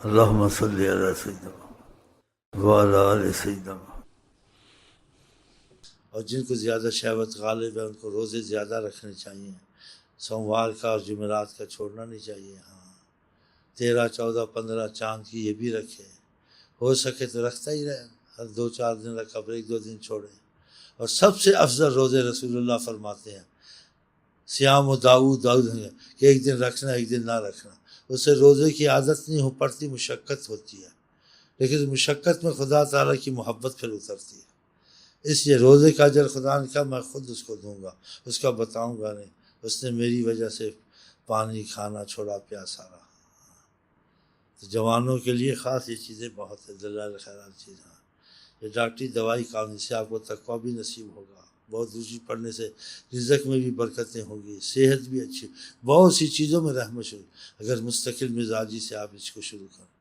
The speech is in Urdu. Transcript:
اللہم صلی علی سیدنا وعلی آل سیدنا۔ اور جن کو زیادہ شہوت غالب ہے ان کو روزے زیادہ رکھنے چاہیے، سوموار کا اور جمعرات کا چھوڑنا نہیں چاہیے۔ ہاں 13، 14، 15 چاند کی یہ بھی رکھے، ہو سکے تو رکھتا ہی رہے، ہر 2-4 دن رکھا پھر 1-2 دن چھوڑے۔ اور سب سے افضل روزے رسول اللہ فرماتے ہیں سیام و داؤد کہ ایک دن رکھنا ایک دن نہ رکھنا، اس سے روزے کی عادت نہیں ہو پڑتی، مشقت ہوتی ہے، لیکن مشقت میں خدا تعالیٰ کی محبت پھر اترتی ہے۔ اس لیے روزے کا اجر خدا نے کہا میں خود اس کو دوں گا، اس کا بتاؤں گا نہیں، اس نے میری وجہ سے پانی کھانا چھوڑا، پیاسا رہا۔ تو جوانوں کے لیے خاص یہ چیزیں بہت ہے، دلائل خیرات چیزیں۔ یہ ڈاکٹری دوائی کام، اس سے آپ کو تقویٰ بھی نصیب ہوگا، بہت روزی پڑھنے سے رزق میں بھی برکتیں ہوں گی، صحت بھی اچھی، بہت سی چیزوں میں رحمت شروع اگر مستقل مزاجی سے آپ اس کو شروع کریں۔